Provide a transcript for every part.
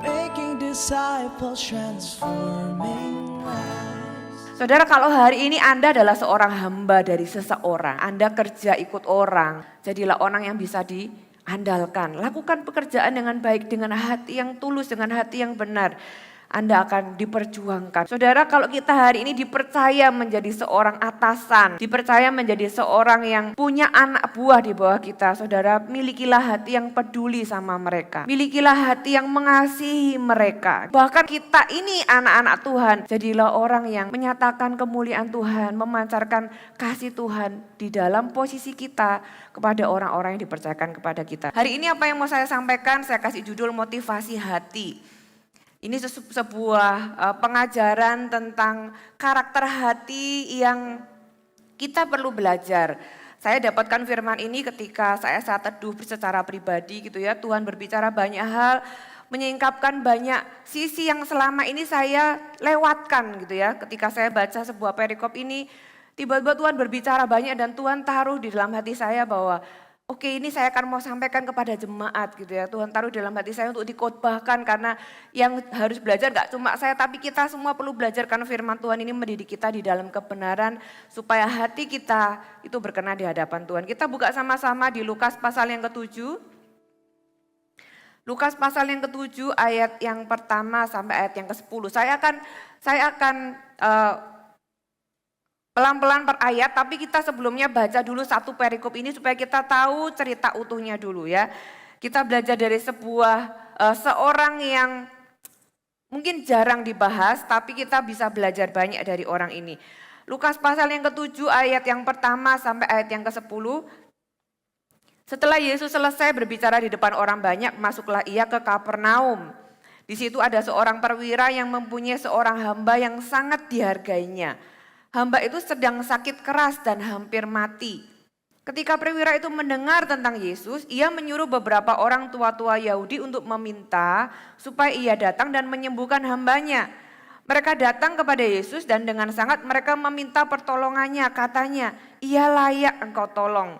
making disciples, transforming lives. Saudara, kalau hari ini Anda adalah seorang hamba dari seseorang, Anda kerja ikut orang, jadilah orang yang bisa diandalkan. Lakukan pekerjaan dengan baik, dengan hati yang tulus, dengan hati yang benar. Anda akan diperjuangkan. Saudara, kalau kita hari ini dipercaya menjadi seorang atasan, dipercaya menjadi seorang yang punya anak buah di bawah kita, saudara, milikilah hati yang peduli sama mereka. Milikilah hati yang mengasihi mereka. Bahkan kita ini anak-anak Tuhan, jadilah orang yang menyatakan kemuliaan Tuhan, memancarkan kasih Tuhan di dalam posisi kita kepada orang-orang yang dipercayakan kepada kita. Hari ini apa yang mau saya sampaikan? Saya kasih judul motivasi hati. Ini sebuah pengajaran tentang karakter hati yang kita perlu belajar. Saya dapatkan firman ini ketika saya saat teduh secara pribadi gitu ya. Tuhan berbicara banyak hal, menyingkapkan banyak sisi yang selama ini saya lewatkan gitu ya. Ketika saya baca sebuah perikop ini, tiba-tiba Tuhan berbicara banyak dan Tuhan taruh di dalam hati saya bahwa oke, ini saya akan mau sampaikan kepada jemaat gitu ya. Tuhan taruh dalam hati saya untuk dikhotbahkan karena yang harus belajar gak cuma saya tapi kita semua perlu belajar karena firman Tuhan ini mendidik kita di dalam kebenaran supaya hati kita itu berkenan di hadapan Tuhan. Kita buka sama-sama di Lukas pasal yang ke-7. Lukas pasal yang ke-7 ayat yang pertama sampai ayat yang ke-10. Saya akan pelan-pelan per ayat, tapi kita sebelumnya baca dulu satu perikop ini supaya kita tahu cerita utuhnya dulu ya. Kita belajar dari seorang yang mungkin jarang dibahas, tapi kita bisa belajar banyak dari orang ini. Lukas pasal yang ke-7 ayat yang pertama sampai ayat yang ke-10. Setelah Yesus selesai berbicara di depan orang banyak, masuklah ia ke Kapernaum. Di situ ada seorang perwira yang mempunyai seorang hamba yang sangat dihargainya. Hamba itu sedang sakit keras dan hampir mati. Ketika perwira itu mendengar tentang Yesus, ia menyuruh beberapa orang tua-tua Yahudi untuk meminta supaya ia datang dan menyembuhkan hambanya. Mereka datang kepada Yesus dan dengan sangat mereka meminta pertolongannya. Katanya, ia layak engkau tolong.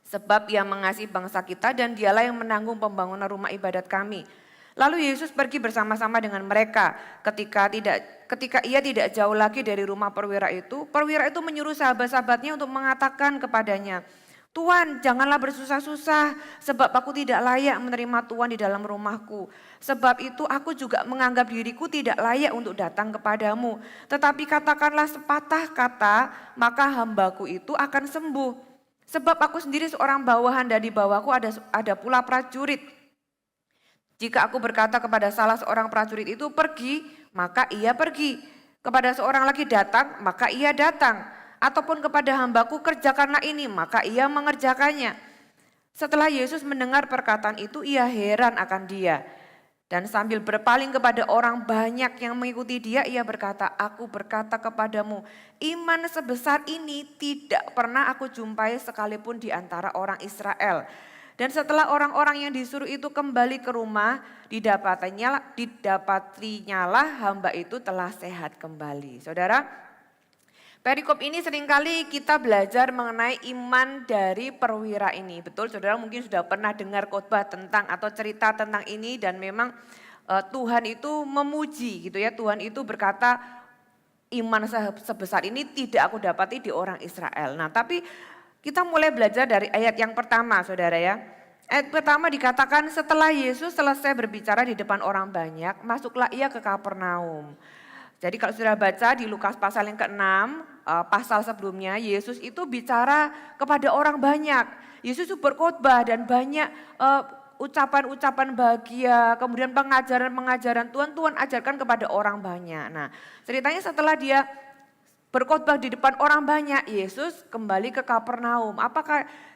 Sebab ia mengasihi bangsa kita dan dialah yang menanggung pembangunan rumah ibadat kami. Lalu Yesus pergi bersama-sama dengan mereka. Ketika ia tidak jauh lagi dari rumah perwira itu menyuruh sahabat-sahabatnya untuk mengatakan kepadanya, Tuhan, janganlah bersusah-susah sebab aku tidak layak menerima Tuhan di dalam rumahku. Sebab itu aku juga menganggap diriku tidak layak untuk datang kepadamu. Tetapi katakanlah sepatah kata, maka hambaku itu akan sembuh. Sebab aku sendiri seorang bawahan dan di bawahku ada pula prajurit. Jika aku berkata kepada salah seorang prajurit itu pergi, maka ia pergi. Kepada seorang lagi datang, maka ia datang. Ataupun kepada hambaku kerjakanlah ini, maka ia mengerjakannya. Setelah Yesus mendengar perkataan itu, ia heran akan dia. Dan sambil berpaling kepada orang banyak yang mengikuti dia, ia berkata, aku berkata kepadamu, iman sebesar ini tidak pernah aku jumpai sekalipun di antara orang Israel. Dan setelah orang-orang yang disuruh itu kembali ke rumah, didapatinya lah hamba itu telah sehat kembali. Saudara, perikop ini seringkali kita belajar mengenai iman dari perwira ini. Betul, saudara mungkin sudah pernah dengar khotbah tentang atau cerita tentang ini dan memang Tuhan itu memuji gitu ya. Tuhan itu berkata iman sebesar ini tidak aku dapati di orang Israel. Nah tapi kita mulai belajar dari ayat yang pertama saudara ya. Ayat pertama dikatakan setelah Yesus selesai berbicara di depan orang banyak, masuklah ia ke Kapernaum. Jadi kalau sudah baca di Lukas pasal yang ke-6, pasal sebelumnya Yesus itu bicara kepada orang banyak. Yesus itu berkhotbah dan banyak ucapan-ucapan bahagia, kemudian pengajaran-pengajaran Tuhan ajarkan kepada orang banyak. Nah ceritanya setelah dia berkhotbah di depan orang banyak, Yesus kembali ke Kapernaum.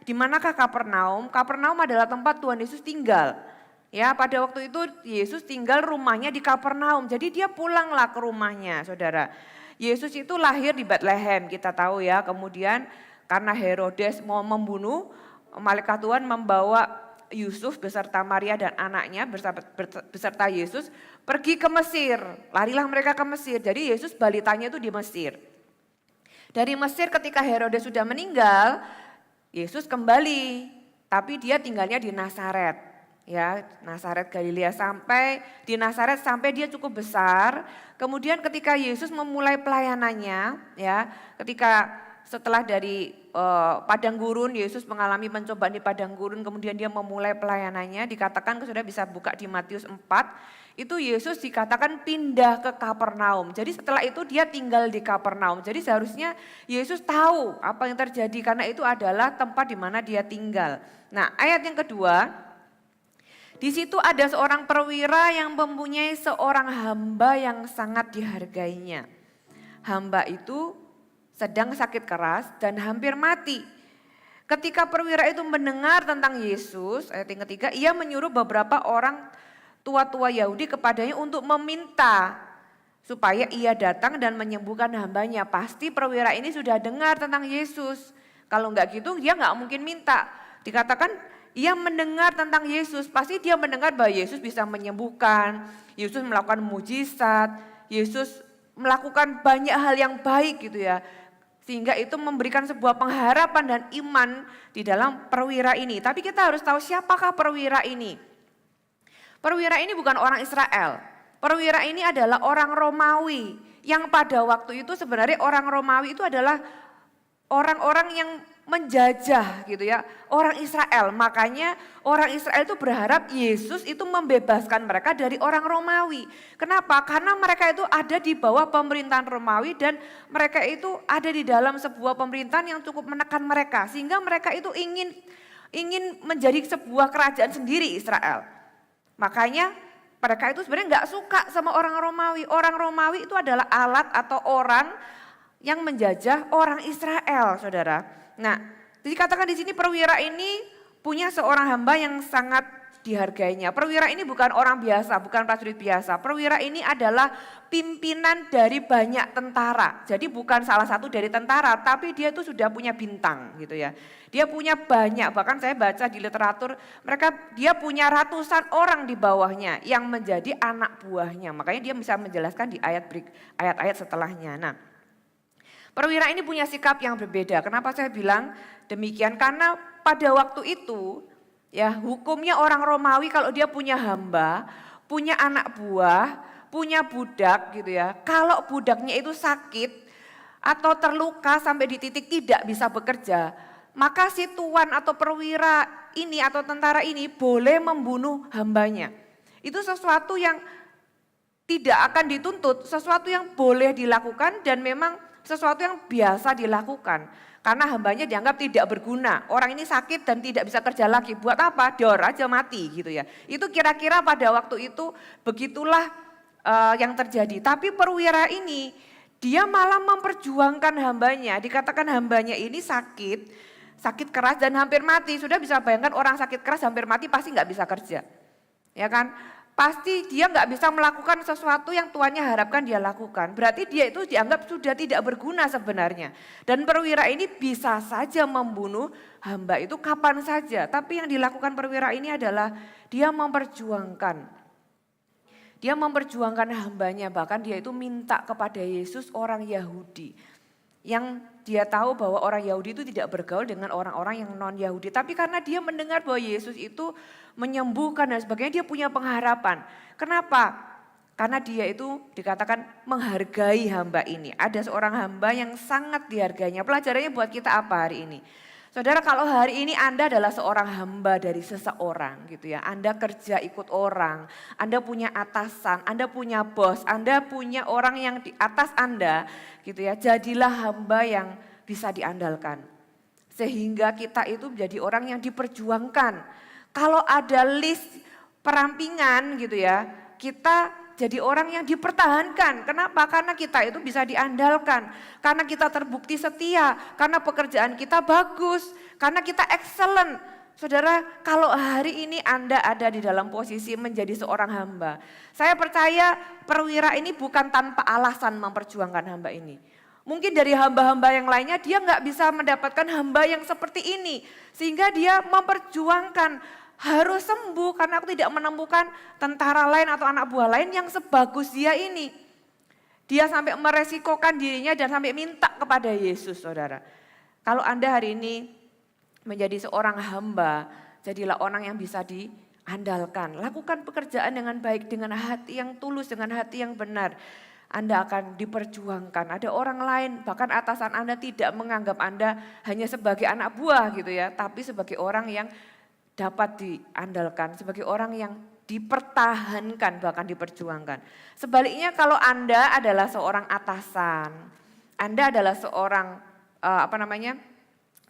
Di manakah Kapernaum? Kapernaum adalah tempat Tuhan Yesus tinggal. Ya, pada waktu itu Yesus tinggal rumahnya di Kapernaum. Jadi dia pulanglah ke rumahnya, saudara. Yesus itu lahir di Bethlehem, kita tahu ya. Kemudian karena Herodes mau membunuh, malaikat Tuhan membawa Yusuf beserta Maria dan anaknya beserta Yesus pergi ke Mesir. Larilah mereka ke Mesir. Jadi Yesus balitanya itu di Mesir. Dari Mesir ketika Herodes sudah meninggal, Yesus kembali, tapi dia tinggalnya di Nazaret. ya, Nazaret Galilea, sampai di Nazaret sampai dia cukup besar. Kemudian ketika Yesus memulai pelayanannya, ya, ketika setelah dari padang gurun, Yesus mengalami pencobaan di padang gurun, kemudian dia memulai pelayanannya, dikatakan sudah bisa buka di Matius 4, itu Yesus dikatakan pindah ke Kapernaum. Jadi setelah itu dia tinggal di Kapernaum. Jadi seharusnya Yesus tahu apa yang terjadi karena itu adalah tempat di mana dia tinggal. Nah, ayat yang kedua, di situ ada seorang perwira yang mempunyai seorang hamba yang sangat dihargainya. Hamba itu sedang sakit keras dan hampir mati. Ketika perwira itu mendengar tentang Yesus, ayat yang ketiga, ia menyuruh beberapa orang tua-tua Yahudi kepadanya untuk meminta supaya ia datang dan menyembuhkan hambanya. Pasti perwira ini sudah dengar tentang Yesus. Kalau enggak gitu dia enggak mungkin minta. Dikatakan ia mendengar tentang Yesus, pasti dia mendengar bahwa Yesus bisa menyembuhkan, Yesus melakukan mujizat, Yesus melakukan banyak hal yang baik gitu ya. Sehingga itu memberikan sebuah pengharapan dan iman di dalam perwira ini. Tapi kita harus tahu siapakah perwira ini. Perwira ini bukan orang Israel. Perwira ini adalah orang Romawi. Yang pada waktu itu sebenarnya orang Romawi itu adalah orang-orang yang menjajah gitu ya, orang Israel. Makanya orang Israel itu berharap Yesus itu membebaskan mereka dari orang Romawi. Kenapa? Karena mereka itu ada di bawah pemerintahan Romawi dan mereka itu ada di dalam sebuah pemerintahan yang cukup menekan mereka. Sehingga mereka itu ingin menjadi sebuah kerajaan sendiri Israel. Makanya mereka itu sebenarnya nggak suka sama orang Romawi. Orang Romawi itu adalah alat atau orang yang menjajah orang Israel, saudara. Nah, dikatakan di sini perwira ini punya seorang hamba yang sangat dihargainya. Perwira ini bukan orang biasa, bukan prajurit biasa. Perwira ini adalah pimpinan dari banyak tentara. Jadi bukan salah satu dari tentara, tapi dia itu sudah punya bintang gitu ya. Dia punya banyak, bahkan saya baca di literatur, dia punya ratusan orang di bawahnya yang menjadi anak buahnya. Makanya dia bisa menjelaskan di ayat-ayat setelahnya. Nah, perwira ini punya sikap yang berbeda. Kenapa saya bilang demikian? Karena pada waktu itu ya hukumnya orang Romawi kalau dia punya hamba, punya anak buah, punya budak gitu ya. Kalau budaknya itu sakit atau terluka sampai di titik tidak bisa bekerja, maka si tuan atau perwira ini atau tentara ini boleh membunuh hambanya. Itu sesuatu yang tidak akan dituntut, sesuatu yang boleh dilakukan dan memang sesuatu yang biasa dilakukan. Karena hambanya dianggap tidak berguna. Orang ini sakit dan tidak bisa kerja lagi. Buat apa? Dor aja mati gitu ya. Itu kira-kira pada waktu itu begitulah yang terjadi. Tapi perwira ini dia malah memperjuangkan hambanya. Dikatakan hambanya ini sakit keras dan hampir mati. Sudah bisa bayangkan orang sakit keras hampir mati pasti nggak bisa kerja. Ya kan? Pasti dia nggak bisa melakukan sesuatu yang tuannya harapkan dia lakukan. Berarti dia itu dianggap sudah tidak berguna sebenarnya. Dan perwira ini bisa saja membunuh hamba itu kapan saja. Tapi yang dilakukan perwira ini adalah dia memperjuangkan. Dia memperjuangkan hambanya, bahkan dia itu minta kepada Yesus orang Yahudi. Yang dia tahu bahwa orang Yahudi itu tidak bergaul dengan orang-orang yang non-Yahudi. Tapi karena dia mendengar bahwa Yesus itu menyembuhkan dan sebagainya, dia punya pengharapan. Kenapa? Karena dia itu dikatakan menghargai hamba ini. Ada seorang hamba yang sangat dihargainya. Pelajarannya buat kita apa hari ini? Saudara, kalau hari ini Anda adalah seorang hamba dari seseorang gitu ya. Anda kerja ikut orang, Anda punya atasan, Anda punya bos, Anda punya orang yang di atas Anda gitu ya. Jadilah hamba yang bisa diandalkan. Sehingga kita itu menjadi orang yang diperjuangkan. Kalau ada list perampingan gitu ya, kita jadi orang yang dipertahankan. Kenapa? Karena kita itu bisa diandalkan. Karena kita terbukti setia. Karena pekerjaan kita bagus. Karena kita excellent. Saudara, kalau hari ini Anda ada di dalam posisi menjadi seorang hamba. Saya percaya perwira ini bukan tanpa alasan memperjuangkan hamba ini. Mungkin dari hamba-hamba yang lainnya dia nggak bisa mendapatkan hamba yang seperti ini. Sehingga dia memperjuangkan. Harus sembuh karena aku tidak menemukan tentara lain atau anak buah lain yang sebagus dia ini. Dia sampai meresikokan dirinya dan sampai minta kepada Yesus, saudara. Kalau Anda hari ini menjadi seorang hamba, jadilah orang yang bisa andalkan. Lakukan pekerjaan dengan baik, dengan hati yang tulus, dengan hati yang benar. Anda akan diperjuangkan. Ada orang lain, bahkan atasan Anda tidak menganggap Anda hanya sebagai anak buah gitu ya, tapi sebagai orang yang dapat diandalkan, sebagai orang yang dipertahankan, bahkan diperjuangkan. Sebaliknya kalau Anda adalah seorang atasan, Anda adalah seorang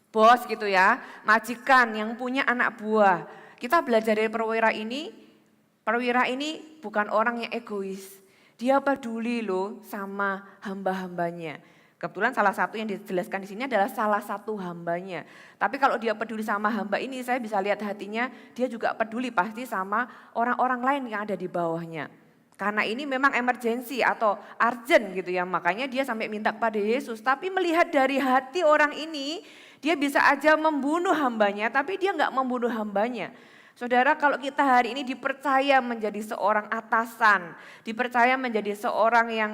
bos gitu ya, majikan yang punya anak buah. Kita belajar dari perwira ini bukan orang yang egois. Dia peduli loh sama hamba-hambanya. Kebetulan salah satu yang dijelaskan di sini adalah salah satu hambanya. Tapi kalau dia peduli sama hamba ini, saya bisa lihat hatinya, dia juga peduli pasti sama orang-orang lain yang ada di bawahnya. Karena ini memang emergency atau urgent gitu ya, makanya dia sampai minta kepada Yesus. Tapi melihat dari hati orang ini, dia bisa aja membunuh hambanya, tapi dia nggak membunuh hambanya. Saudara, kalau kita hari ini dipercaya menjadi seorang atasan, dipercaya menjadi seorang yang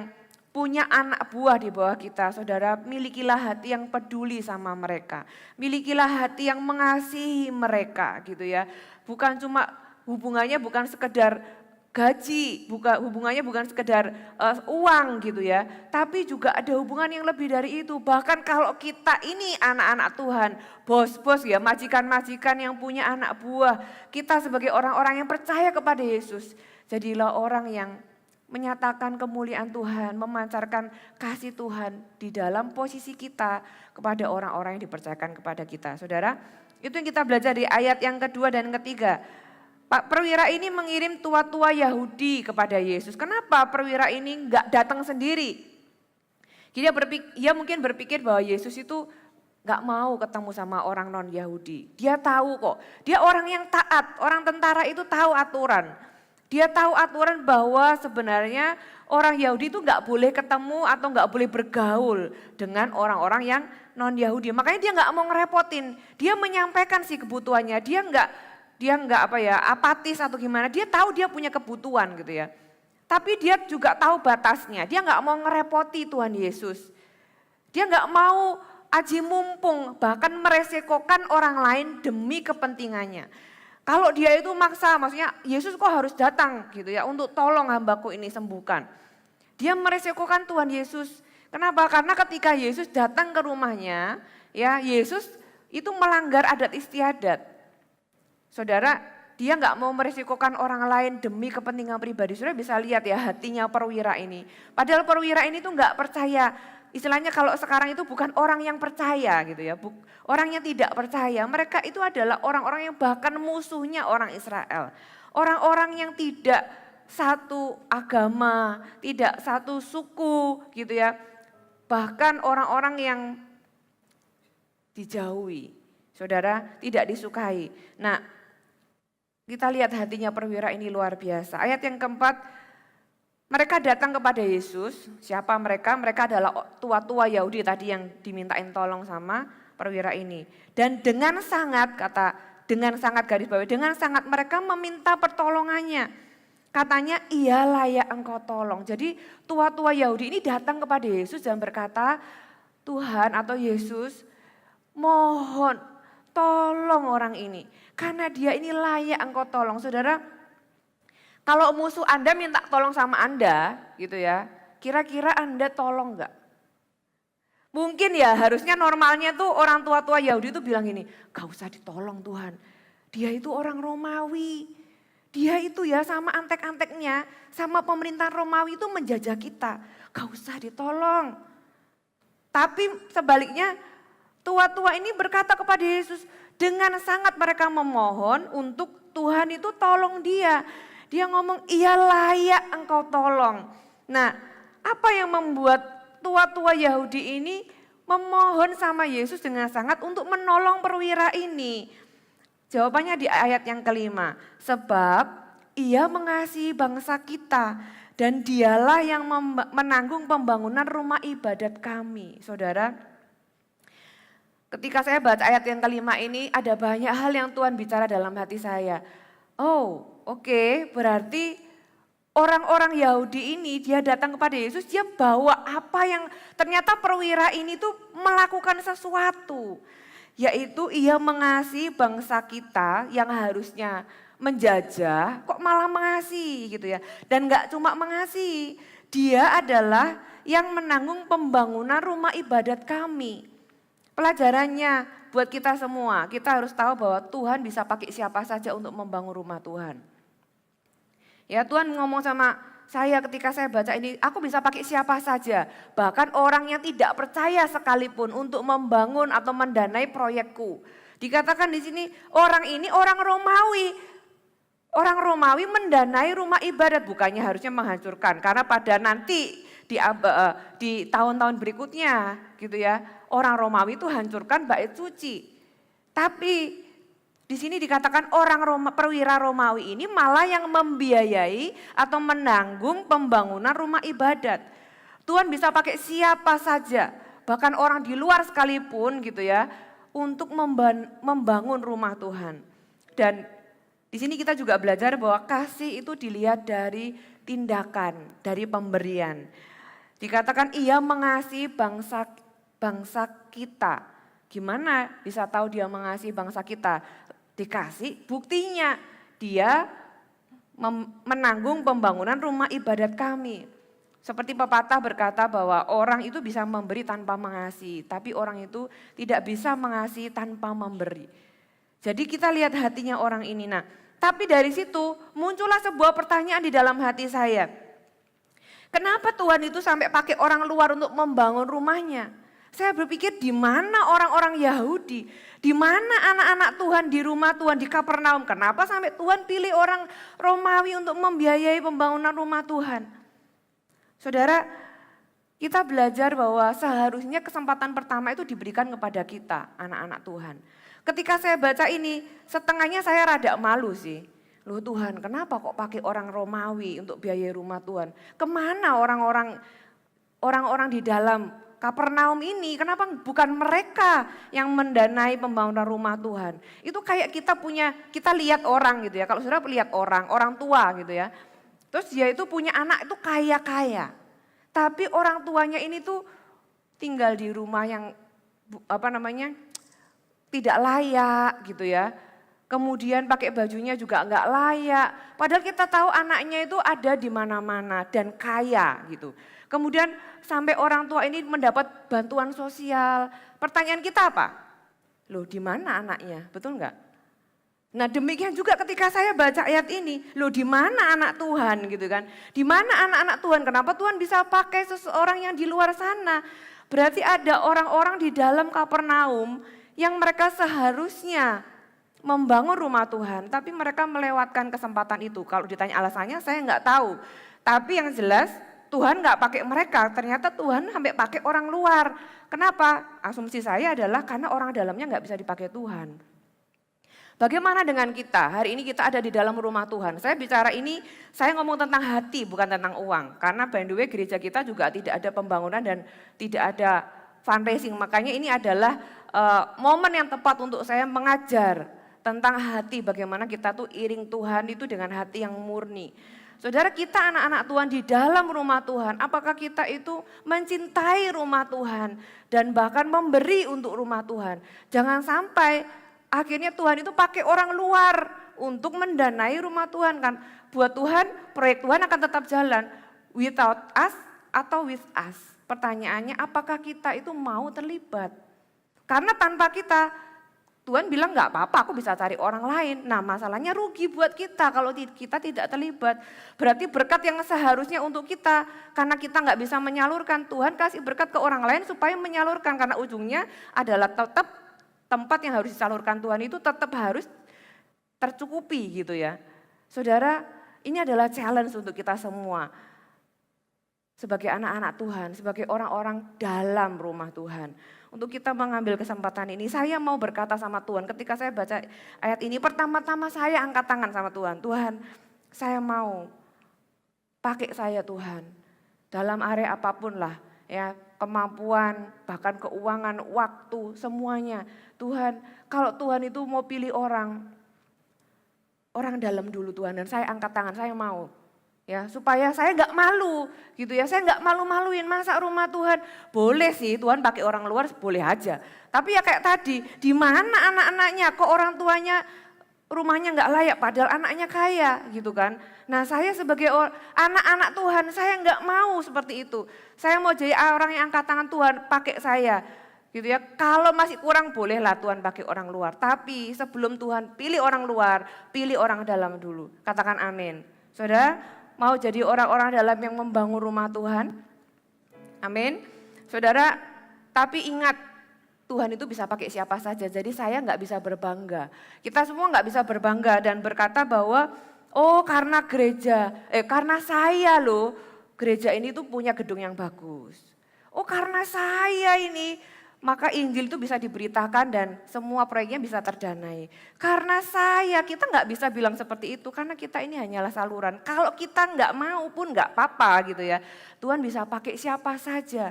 punya anak buah di bawah kita, saudara, milikilah hati yang peduli sama mereka. Milikilah hati yang mengasihi mereka gitu ya. Bukan cuma hubungannya bukan sekedar gaji, hubungannya bukan sekedar uang gitu ya, tapi juga ada hubungan yang lebih dari itu. Bahkan kalau kita ini anak-anak Tuhan, bos-bos ya, majikan-majikan yang punya anak buah, kita sebagai orang-orang yang percaya kepada Yesus, jadilah orang yang menyatakan kemuliaan Tuhan, memancarkan kasih Tuhan di dalam posisi kita kepada orang-orang yang dipercayakan kepada kita. Saudara, itu yang kita belajar di ayat yang kedua dan ketiga. Pak perwira ini mengirim tua-tua Yahudi kepada Yesus. Kenapa perwira ini enggak datang sendiri? Dia mungkin berpikir bahwa Yesus itu enggak mau ketemu sama orang non-Yahudi. Dia tahu kok, dia orang yang taat, orang tentara itu tahu aturan. Dia tahu aturan bahwa sebenarnya orang Yahudi itu enggak boleh ketemu atau enggak boleh bergaul dengan orang-orang yang non-Yahudi. Makanya dia enggak mau ngerepotin, dia menyampaikan sih kebutuhannya, dia enggak apatis atau gimana, dia tahu dia punya kebutuhan gitu ya. Tapi dia juga tahu batasnya, dia nggak mau ngerepoti Tuhan Yesus. Dia nggak mau aji mumpung, bahkan meresikokan orang lain demi kepentingannya. Kalau dia itu maksa, maksudnya Yesus kok harus datang gitu ya untuk tolong hambaku ini sembuhkan. Dia meresikokan Tuhan Yesus. Kenapa? Karena ketika Yesus datang ke rumahnya, ya Yesus itu melanggar adat istiadat. Saudara, dia nggak mau merisikokan orang lain demi kepentingan pribadi. Saudara bisa lihat ya hatinya perwira ini. Padahal perwira ini tuh nggak percaya. Istilahnya kalau sekarang itu bukan orang yang percaya gitu ya. Orang yang tidak percaya. Mereka itu adalah orang-orang yang bahkan musuhnya orang Israel. Orang-orang yang tidak satu agama, tidak satu suku gitu ya. Bahkan orang-orang yang dijauhi. Saudara, tidak disukai. Nah, kita lihat hatinya perwira ini luar biasa. Ayat yang keempat, mereka datang kepada Yesus. Siapa mereka? Mereka adalah tua-tua Yahudi tadi yang dimintain tolong sama perwira ini. Dan dengan sangat garis bawahi, dengan sangat mereka meminta pertolongannya. Katanya, ia layak engkau tolong. Jadi tua-tua Yahudi ini datang kepada Yesus dan berkata, Tuhan atau Yesus, mohon tolong orang ini. Karena dia ini layak engkau tolong. Saudara, kalau musuh Anda minta tolong sama Anda gitu ya, kira-kira Anda tolong enggak? Mungkin ya harusnya normalnya tuh orang tua-tua Yahudi itu bilang gini, gak usah ditolong Tuhan. Dia itu orang Romawi. Dia itu ya sama antek-anteknya, sama pemerintahan Romawi itu menjajah kita. Gak usah ditolong. Tapi sebaliknya tua-tua ini berkata kepada Yesus, dengan sangat mereka memohon untuk Tuhan itu tolong dia. Dia ngomong, ia layak engkau tolong. Nah, apa yang membuat tua-tua Yahudi ini memohon sama Yesus dengan sangat untuk menolong perwira ini? Jawabannya di ayat yang kelima. Sebab ia mengasihi bangsa kita dan dialah yang menanggung pembangunan rumah ibadat kami. Saudara, ketika saya baca ayat yang kelima ini ada banyak hal yang Tuhan bicara dalam hati saya. Oh, oke, berarti orang-orang Yahudi ini dia datang kepada Yesus, dia bawa apa yang ternyata perwira ini tuh melakukan sesuatu. Yaitu ia mengasihi bangsa kita yang harusnya menjajah, kok malah mengasihi gitu ya. Dan gak cuma mengasihi, dia adalah yang menanggung pembangunan rumah ibadat kami. Pelajarannya buat kita semua, kita harus tahu bahwa Tuhan bisa pakai siapa saja untuk membangun rumah Tuhan. Ya Tuhan ngomong sama saya ketika saya baca ini, aku bisa pakai siapa saja. Bahkan orang yang tidak percaya sekalipun untuk membangun atau mendanai proyekku. Dikatakan di sini orang ini orang Romawi. Orang Romawi mendanai rumah ibadat, bukannya harusnya menghancurkan. Karena pada nanti di tahun-tahun berikutnya gitu ya, orang Romawi itu hancurkan bait suci. Tapi di sini dikatakan perwira Romawi ini malah yang membiayai atau menanggung pembangunan rumah ibadat. Tuhan bisa pakai siapa saja, bahkan orang di luar sekalipun gitu ya, untuk membangun rumah Tuhan. Dan di sini kita juga belajar bahwa kasih itu dilihat dari tindakan, dari pemberian. Dikatakan ia mengasihi bangsa kita. Gimana bisa tahu dia mengasihi bangsa kita? Dikasih buktinya, dia menanggung pembangunan rumah ibadat kami. Seperti pepatah berkata bahwa orang itu bisa memberi tanpa mengasihi, tapi orang itu tidak bisa mengasihi tanpa memberi. Jadi kita lihat hatinya orang ini. Nah, tapi dari situ muncullah sebuah pertanyaan di dalam hati saya. Kenapa Tuhan itu sampai pakai orang luar untuk membangun rumahnya? Saya berpikir di mana orang-orang Yahudi, di mana anak-anak Tuhan di rumah Tuhan di Kapernaum. Kenapa sampai Tuhan pilih orang Romawi untuk membiayai pembangunan rumah Tuhan? Saudara, kita belajar bahwa seharusnya kesempatan pertama itu diberikan kepada kita, anak-anak Tuhan. Ketika saya baca ini, setengahnya saya rada malu sih. Loh Tuhan, kenapa kok pakai orang Romawi untuk biaya rumah Tuhan? Kemana orang-orang di dalam Kapernaum ini? Kenapa bukan mereka yang mendanai pembangunan rumah Tuhan? Itu kayak kita lihat orang gitu ya. Kalau saudara lihat orang tua gitu ya. Terus dia itu punya anak itu kaya-kaya. Tapi orang tuanya ini tuh tinggal di rumah yang tidak layak gitu ya. Kemudian pakai bajunya juga enggak layak. Padahal kita tahu anaknya itu ada di mana-mana dan kaya gitu. Kemudian sampai orang tua ini mendapat bantuan sosial. Pertanyaan kita apa? Loh di mana anaknya? Betul enggak? Nah demikian juga ketika saya baca ayat ini, loh di mana anak Tuhan gitu kan? Di mana anak-anak Tuhan? Kenapa Tuhan bisa pakai seseorang yang di luar sana? Berarti ada orang-orang di dalam Kapernaum yang mereka seharusnya membangun rumah Tuhan, tapi mereka melewatkan kesempatan itu. Kalau ditanya alasannya saya nggak tahu. Tapi yang jelas Tuhan nggak pakai mereka, ternyata Tuhan sampai pakai orang luar. Kenapa? Asumsi saya adalah karena orang dalamnya nggak bisa dipakai Tuhan. Bagaimana dengan kita? Hari ini kita ada di dalam rumah Tuhan. Saya bicara ini, saya ngomong tentang hati bukan tentang uang. Karena by the way gereja kita juga tidak ada pembangunan dan tidak ada fundraising. Makanya ini adalah momen yang tepat untuk saya mengajar tentang hati. Bagaimana kita tuh iring Tuhan itu dengan hati yang murni. Saudara kita anak-anak Tuhan di dalam rumah Tuhan. Apakah kita itu mencintai rumah Tuhan dan bahkan memberi untuk rumah Tuhan. Jangan sampai akhirnya Tuhan itu pakai orang luar untuk mendanai rumah Tuhan kan. Buat Tuhan, proyek Tuhan akan tetap jalan without us atau with us. Pertanyaannya apakah kita itu mau terlibat? Karena tanpa kita, Tuhan bilang nggak apa-apa aku bisa cari orang lain. Nah masalahnya rugi buat kita kalau kita tidak terlibat. Berarti berkat yang seharusnya untuk kita, karena kita nggak bisa menyalurkan, Tuhan kasih berkat ke orang lain supaya menyalurkan. Karena ujungnya adalah tetap tempat yang harus disalurkan Tuhan itu tetap harus tercukupi gitu ya. Saudara, ini adalah challenge untuk kita semua. Sebagai anak-anak Tuhan, sebagai orang-orang dalam rumah Tuhan. Untuk kita mengambil kesempatan ini, saya mau berkata sama Tuhan ketika saya baca ayat ini, pertama-tama saya angkat tangan sama Tuhan. Tuhan, saya mau pakai saya Tuhan, dalam area apapun lah ya, kemampuan, bahkan keuangan, waktu, semuanya. Tuhan, kalau Tuhan itu mau pilih orang dalam dulu Tuhan, dan saya angkat tangan, saya mau. Ya, supaya saya nggak malu gitu ya, saya nggak malu-maluin masa rumah Tuhan. Boleh sih Tuhan pakai orang luar, boleh aja. Tapi ya kayak tadi, di mana anak-anaknya, kok orang tuanya rumahnya nggak layak padahal anaknya kaya gitu kan. Nah saya sebagai anak-anak Tuhan saya nggak mau seperti itu. Saya mau jadi orang yang angkat tangan Tuhan pakai saya gitu ya. Kalau masih kurang bolehlah Tuhan pakai orang luar. Tapi sebelum Tuhan pilih orang luar, pilih orang dalam dulu. Katakan amin. Saudara mau jadi orang-orang dalam yang membangun rumah Tuhan? Amin. Saudara, tapi ingat Tuhan itu bisa pakai siapa saja, jadi saya nggak bisa berbangga. Kita semua nggak bisa berbangga dan berkata bahwa, oh karena karena saya loh, gereja ini tuh punya gedung yang bagus. Oh karena saya ini, maka Injil itu bisa diberitakan dan semua proyeknya bisa terdanai. Karena kita nggak bisa bilang seperti itu, karena kita ini hanyalah saluran. Kalau kita nggak mau pun nggak apa-apa gitu ya, Tuhan bisa pakai siapa saja.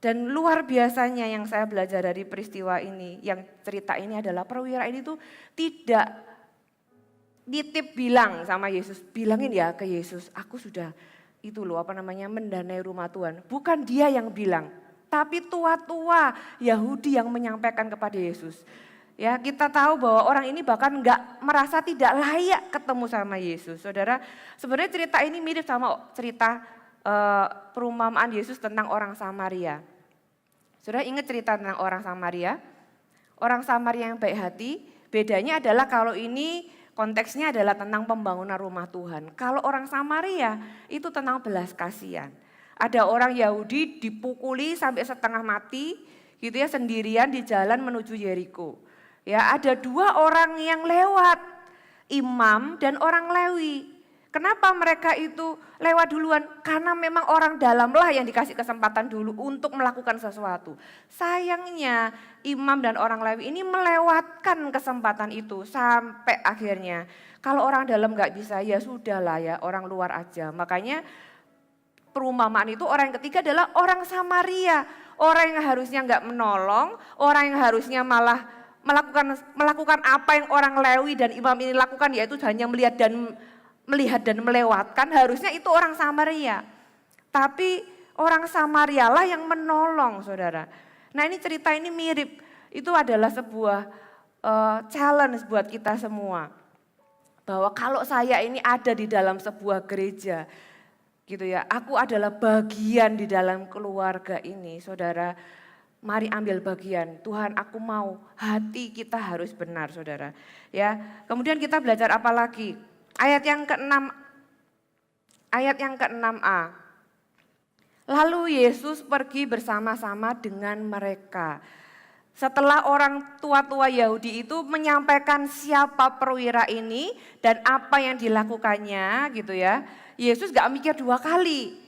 Dan luar biasanya yang saya belajar dari peristiwa ini, yang cerita ini adalah perwira ini tuh tidak nitip bilang sama Yesus, bilangin ya ke Yesus, aku sudah mendanai rumah Tuhan. Bukan dia yang bilang, tapi tua-tua Yahudi yang menyampaikan kepada Yesus. Ya, kita tahu bahwa orang ini bahkan merasa tidak layak ketemu sama Yesus. Saudara, sebenarnya cerita ini mirip sama cerita perumpamaan Yesus tentang orang Samaria. Saudara ingat cerita tentang orang Samaria? Orang Samaria yang baik hati, bedanya adalah kalau ini konteksnya adalah tentang pembangunan rumah Tuhan. Kalau orang Samaria itu tentang belas kasihan. Ada orang Yahudi dipukuli sampai setengah mati gitu ya sendirian di jalan menuju Yeriko. Ya, ada 2 orang yang lewat, imam dan orang Lewi. Kenapa mereka itu lewat duluan? Karena memang orang dalamlah yang dikasih kesempatan dulu untuk melakukan sesuatu. Sayangnya imam dan orang Lewi ini melewatkan kesempatan itu sampai akhirnya. Kalau orang dalam gak bisa ya sudahlah ya orang luar aja. Makanya perumpamaan itu orang yang ketiga adalah orang Samaria. Orang yang harusnya gak menolong, orang yang harusnya malah melakukan apa yang orang Lewi dan imam ini lakukan, yaitu hanya melihat dan melewatkan, harusnya itu orang Samaria. Tapi orang Samaria lah yang menolong, saudara. Nah ini cerita ini mirip, itu adalah sebuah challenge buat kita semua. Bahwa kalau saya ini ada di dalam sebuah gereja, gitu ya, aku adalah bagian di dalam keluarga ini, saudara. Mari ambil bagian, Tuhan aku mau, hati kita harus benar, saudara. Ya, kemudian kita belajar apa lagi? Ayat yang ke-6a. Lalu Yesus pergi bersama-sama dengan mereka. Setelah orang tua-tua Yahudi itu menyampaikan siapa perwira ini dan apa yang dilakukannya gitu ya. Yesus gak mikir 2 kali.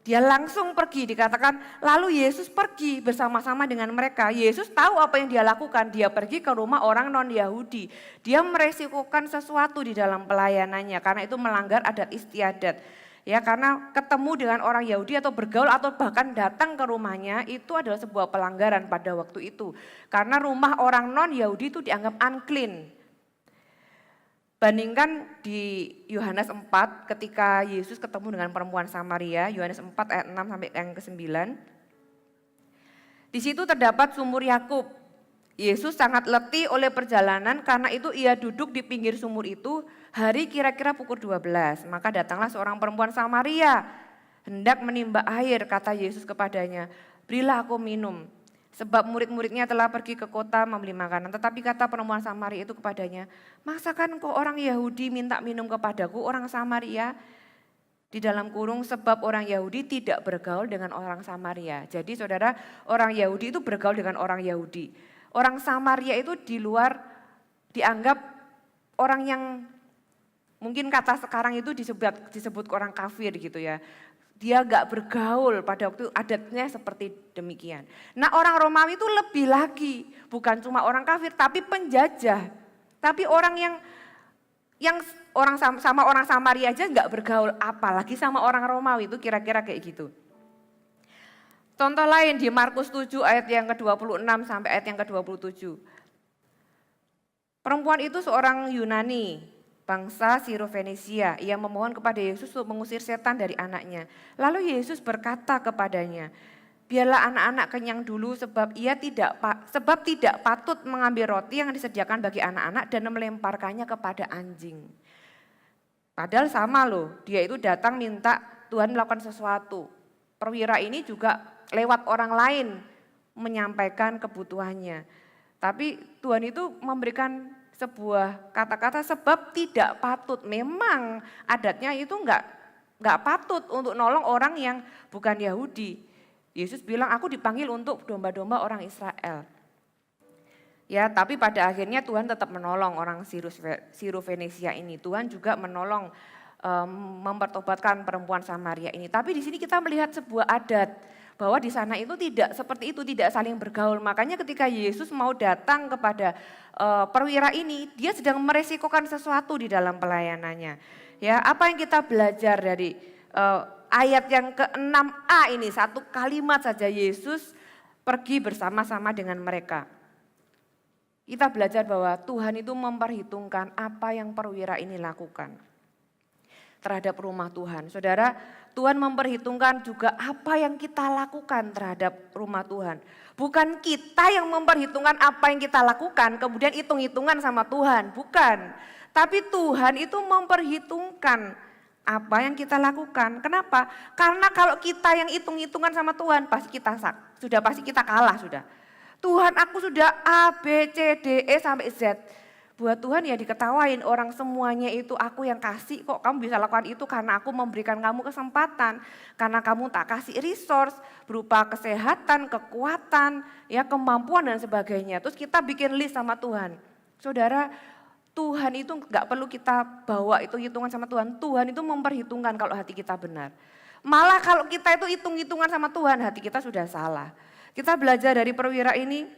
Dia langsung pergi, dikatakan lalu Yesus pergi bersama-sama dengan mereka. Yesus tahu apa yang dia lakukan, dia pergi ke rumah orang non-Yahudi. Dia meresikokan sesuatu di dalam pelayanannya karena itu melanggar adat istiadat. Ya, karena ketemu dengan orang Yahudi atau bergaul atau bahkan datang ke rumahnya itu adalah sebuah pelanggaran pada waktu itu. Karena rumah orang non-Yahudi itu dianggap unclean. Bandingkan di Yohanes 4 ketika Yesus ketemu dengan perempuan Samaria, Yohanes 4 ayat 6 sampai yang ke-9. Di situ terdapat sumur Yakub. Yesus sangat letih oleh perjalanan, karena itu ia duduk di pinggir sumur itu hari kira-kira pukul 12. Maka datanglah seorang perempuan Samaria, hendak menimba air, kata Yesus kepadanya, berilah aku minum. Sebab murid-muridnya telah pergi ke kota membeli makanan. Tetapi kata perempuan Samaria itu kepadanya, masakan kau orang Yahudi minta minum kepadaku orang Samaria? Di dalam kurung, sebab orang Yahudi tidak bergaul dengan orang Samaria. Jadi saudara, orang Yahudi itu bergaul dengan orang Yahudi. Orang Samaria itu di luar dianggap orang yang mungkin kata sekarang itu disebut orang kafir gitu ya. Dia gak bergaul, pada waktu adatnya seperti demikian. Nah orang Romawi itu lebih lagi, bukan cuma orang kafir tapi penjajah. Tapi orang yang orang sama orang Samaria aja gak bergaul, apalagi sama orang Romawi, itu kira-kira kayak gitu. Contoh lain di Markus 7 ayat yang ke-26 sampai ayat yang ke-27. Perempuan itu seorang Yunani, bangsa Siro-Fenisia. Ia memohon kepada Yesus untuk mengusir setan dari anaknya. Lalu Yesus berkata kepadanya, Biarlah anak-anak kenyang dulu sebab tidak patut mengambil roti yang disediakan bagi anak-anak dan melemparkannya kepada anjing. Padahal sama loh, dia itu datang minta Tuhan melakukan sesuatu. Perwira ini juga lewat orang lain menyampaikan kebutuhannya. Tapi Tuhan itu memberikan sebuah kata-kata sebab tidak patut. Memang adatnya itu enggak patut untuk nolong orang yang bukan Yahudi. Yesus bilang aku dipanggil untuk domba-domba orang Israel. Ya, tapi pada akhirnya Tuhan tetap menolong orang Sirofenisia ini. Tuhan juga menolong mempertobatkan perempuan Samaria ini. Tapi di sini kita melihat sebuah adat bahwa di sana itu tidak seperti itu, tidak saling bergaul. Makanya ketika Yesus mau datang kepada perwira ini, dia sedang meresikokan sesuatu di dalam pelayanannya. Ya, apa yang kita belajar dari ayat yang ke-6a ini, satu kalimat saja Yesus pergi bersama-sama dengan mereka. Kita belajar bahwa Tuhan itu memperhitungkan apa yang perwira ini lakukan terhadap rumah Tuhan. Saudara, Tuhan memperhitungkan juga apa yang kita lakukan terhadap rumah Tuhan. Bukan kita yang memperhitungkan apa yang kita lakukan, kemudian hitung-hitungan sama Tuhan. Bukan, tapi Tuhan itu memperhitungkan apa yang kita lakukan. Kenapa? Karena kalau kita yang hitung-hitungan sama Tuhan, pasti kita kalah sudah. Tuhan aku sudah A, B, C, D, E sampai Z. Buat Tuhan ya diketawain, orang semuanya itu aku yang kasih, kok kamu bisa lakukan itu karena aku memberikan kamu kesempatan. Karena kamu tak kasih resource berupa kesehatan, kekuatan, ya kemampuan dan sebagainya. Terus kita bikin list sama Tuhan. Saudara, Tuhan itu gak perlu kita bawa itu hitungan sama Tuhan. Tuhan itu memperhitungkan kalau hati kita benar. Malah kalau kita itu hitung-hitungan sama Tuhan, hati kita sudah salah. Kita belajar dari perwira ini,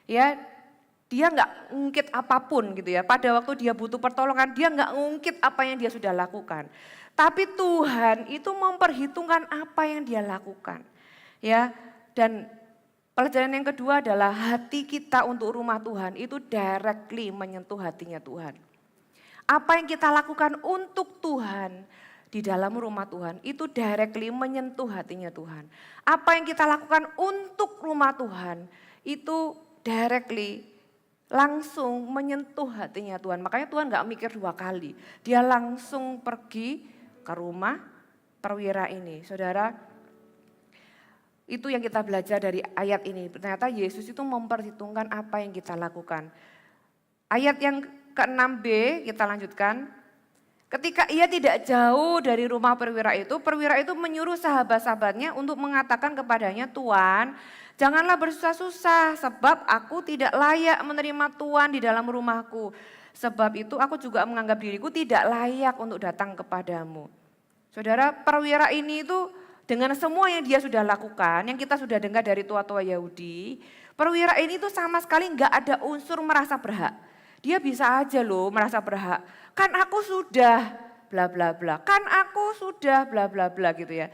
ya dia nggak ngungkit apapun gitu ya. Pada waktu dia butuh pertolongan, dia nggak ngungkit apa yang dia sudah lakukan. Tapi Tuhan itu memperhitungkan apa yang dia lakukan. Ya, dan pelajaran yang kedua adalah hati kita untuk rumah Tuhan itu directly menyentuh hatinya Tuhan. Apa yang kita lakukan untuk Tuhan di dalam rumah Tuhan itu directly menyentuh hatinya Tuhan. Apa yang kita lakukan untuk rumah Tuhan itu directly langsung menyentuh hatinya Tuhan. Makanya Tuhan gak mikir dua kali. Dia langsung pergi ke rumah perwira ini. Saudara, itu yang kita belajar dari ayat ini. Ternyata Yesus itu memperhitungkan apa yang kita lakukan. Ayat yang ke-6b kita lanjutkan. Ketika ia tidak jauh dari rumah perwira itu menyuruh sahabat-sahabatnya untuk mengatakan kepadanya, Tuan, janganlah bersusah-susah sebab aku tidak layak menerima Tuan di dalam rumahku. Sebab itu aku juga menganggap diriku tidak layak untuk datang kepadamu. Saudara, perwira ini itu dengan semua yang dia sudah lakukan, yang kita sudah dengar dari tua-tua Yahudi, perwira ini tuh sama sekali enggak ada unsur merasa berhak. Dia bisa aja loh merasa berhak. Kan aku sudah bla bla bla. Kan aku sudah bla bla bla gitu ya.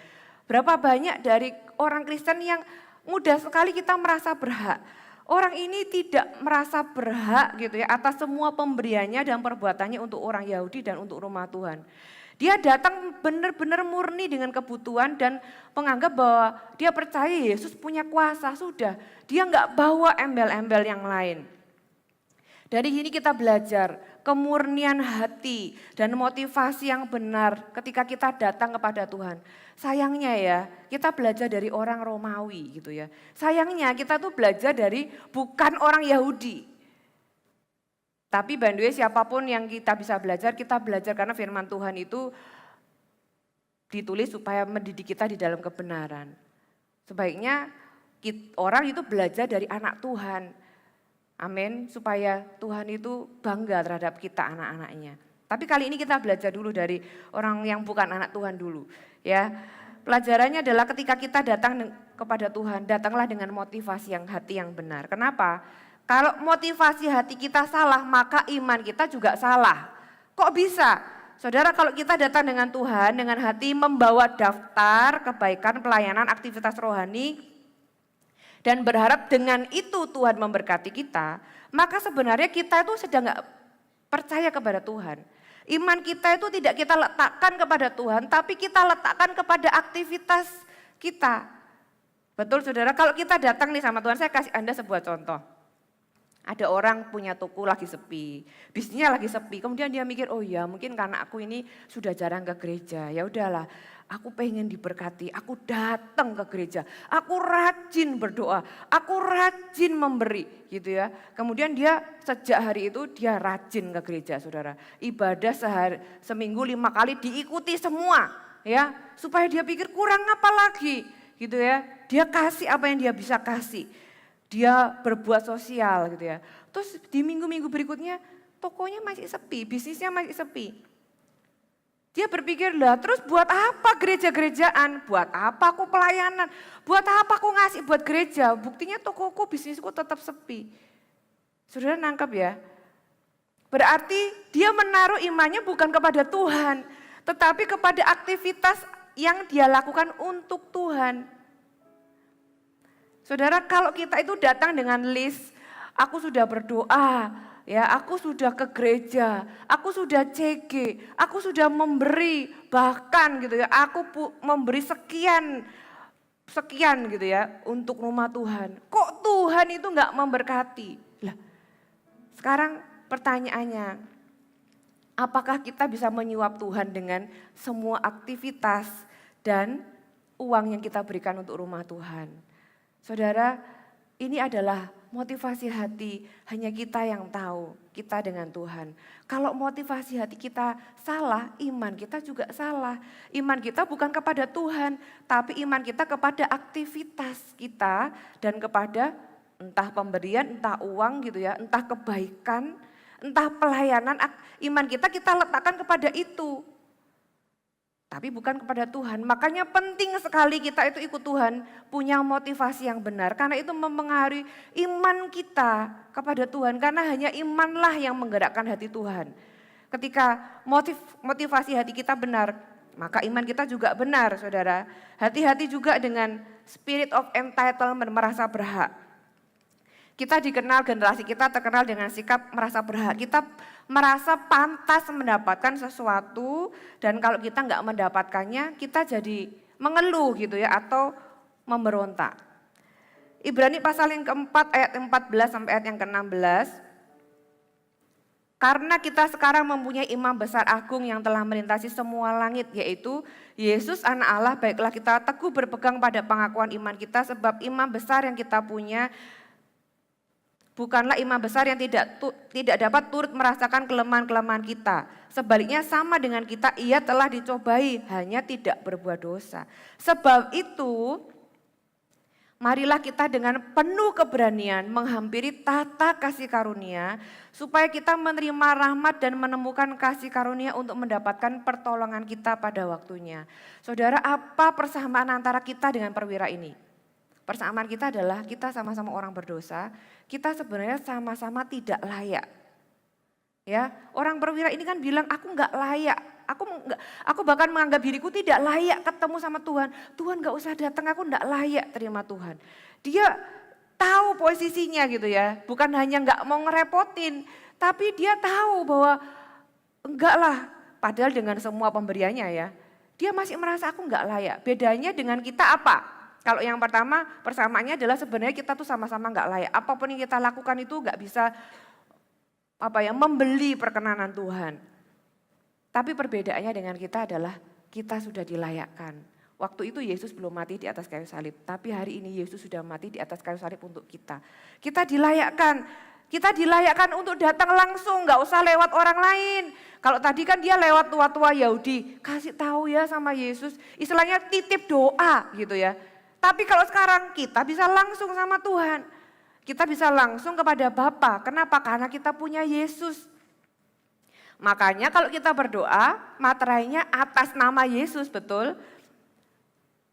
Berapa banyak dari orang Kristen yang mudah sekali kita merasa berhak. Orang ini tidak merasa berhak gitu ya atas semua pemberiannya dan perbuatannya untuk orang Yahudi dan untuk rumah Tuhan. Dia datang benar-benar murni dengan kebutuhan dan menganggap bahwa dia percaya Yesus punya kuasa, sudah. Dia enggak bawa embel-embel yang lain. Dari sini kita belajar kemurnian hati dan motivasi yang benar ketika kita datang kepada Tuhan. Sayangnya ya, kita belajar dari orang Romawi gitu ya. Sayangnya kita tuh belajar dari bukan orang Yahudi. Tapi by the way, siapapun yang kita belajar karena firman Tuhan itu ditulis supaya mendidik kita di dalam kebenaran. Sebaiknya orang itu belajar dari anak Tuhan. Amin, supaya Tuhan itu bangga terhadap kita anak-anaknya. Tapi kali ini kita belajar dulu dari orang yang bukan anak Tuhan dulu. Ya, pelajarannya adalah ketika kita datang kepada Tuhan, datanglah dengan motivasi hati yang benar. Kenapa? Kalau motivasi hati kita salah, maka iman kita juga salah. Kok bisa? Saudara, kalau kita datang dengan Tuhan, dengan hati membawa daftar kebaikan, pelayanan, aktivitas rohani, dan berharap dengan itu Tuhan memberkati kita, maka sebenarnya kita itu sedang gak percaya kepada Tuhan. Iman kita itu tidak kita letakkan kepada Tuhan, tapi kita letakkan kepada aktivitas kita. Betul saudara, kalau kita datang nih sama Tuhan, saya kasih Anda sebuah contoh. Ada orang punya toko lagi sepi, bisnisnya lagi sepi, kemudian dia mikir, oh ya mungkin karena aku ini sudah jarang ke gereja, ya udahlah, aku pengen diberkati, aku datang ke gereja, aku rajin berdoa, aku rajin memberi gitu ya. Kemudian dia sejak hari itu dia rajin ke gereja saudara, ibadah seminggu 5 kali diikuti semua ya, supaya dia pikir kurang apa lagi gitu ya, dia kasih apa yang dia bisa kasih. Dia berbuat sosial gitu ya. Terus di minggu-minggu berikutnya tokonya masih sepi, bisnisnya masih sepi. Dia berpikir lah terus buat apa gereja-gerejaan, buat apa aku pelayanan, buat apa aku ngasih buat gereja, buktinya tokoku, bisnisku tetap sepi. Saudara nangkep ya? Berarti dia menaruh imannya bukan kepada Tuhan, tetapi kepada aktivitas yang dia lakukan untuk Tuhan. Saudara, kalau kita itu datang dengan list, aku sudah berdoa, ya, aku sudah ke gereja, aku sudah CG, aku sudah memberi, bahkan gitu ya, aku memberi sekian gitu ya untuk rumah Tuhan. Kok Tuhan itu enggak memberkati? Lah, sekarang pertanyaannya, apakah kita bisa menyuap Tuhan dengan semua aktivitas dan uang yang kita berikan untuk rumah Tuhan? Saudara, ini adalah motivasi hati hanya kita yang tahu, kita dengan Tuhan. Kalau motivasi hati kita salah, iman kita juga salah. Iman kita bukan kepada Tuhan, tapi iman kita kepada aktivitas kita dan kepada entah pemberian, entah uang gitu ya, entah kebaikan, entah pelayanan. Iman kita letakkan kepada itu. Tapi bukan kepada Tuhan. Makanya penting sekali kita itu ikut Tuhan, punya motivasi yang benar. Karena itu mempengaruhi iman kita kepada Tuhan. Karena hanya imanlah yang menggerakkan hati Tuhan. Ketika motivasi hati kita benar, maka iman kita juga benar saudara. Hati-hati juga dengan spirit of entitlement, merasa berhak. Kita dikenal, generasi kita terkenal dengan sikap merasa berhak. Kita merasa pantas mendapatkan sesuatu dan kalau kita nggak mendapatkannya kita jadi mengeluh gitu ya atau memberontak. Ibrani pasal yang keempat ayat 14 sampai ayat yang ke-16. Karena kita sekarang mempunyai imam besar agung yang telah melintasi semua langit, yaitu Yesus anak Allah, baiklah kita teguh berpegang pada pengakuan iman kita, sebab imam besar yang kita punya bukanlah imam besar yang tidak dapat turut merasakan kelemahan-kelemahan kita. Sebaliknya sama dengan kita, ia telah dicobai, hanya tidak berbuat dosa. Sebab itu, marilah kita dengan penuh keberanian menghampiri tahta kasih karunia, supaya kita menerima rahmat dan menemukan kasih karunia untuk mendapatkan pertolongan kita pada waktunya. Saudara, apa persamaan antara kita dengan perwira ini? Persamaan kita adalah kita sama-sama orang berdosa, kita sebenarnya sama-sama tidak layak. Ya, orang perwira ini kan bilang aku nggak layak, aku bahkan menganggap diriku tidak layak ketemu sama Tuhan. Tuhan nggak usah datang, aku nggak layak terima Tuhan. Dia tahu posisinya gitu ya, bukan hanya nggak mau ngerepotin, tapi dia tahu bahwa enggak lah. Padahal dengan semua pemberiannya ya, dia masih merasa aku nggak layak. Bedanya dengan kita apa? Kalau yang pertama persamaannya adalah sebenarnya kita tuh sama-sama nggak layak. Apapun yang kita lakukan itu nggak bisa membeli perkenanan Tuhan. Tapi perbedaannya dengan kita adalah kita sudah dilayakkan. Waktu itu Yesus belum mati di atas kayu salib, tapi hari ini Yesus sudah mati di atas kayu salib untuk kita. Kita dilayakkan. Kita dilayakkan untuk datang langsung, nggak usah lewat orang lain. Kalau tadi kan dia lewat tua-tua Yahudi, kasih tahu ya sama Yesus, istilahnya titip doa gitu ya. Tapi kalau sekarang kita bisa langsung sama Tuhan. Kita bisa langsung kepada Bapa. Kenapa? Karena kita punya Yesus. Makanya kalau kita berdoa, materainya atas nama Yesus, betul?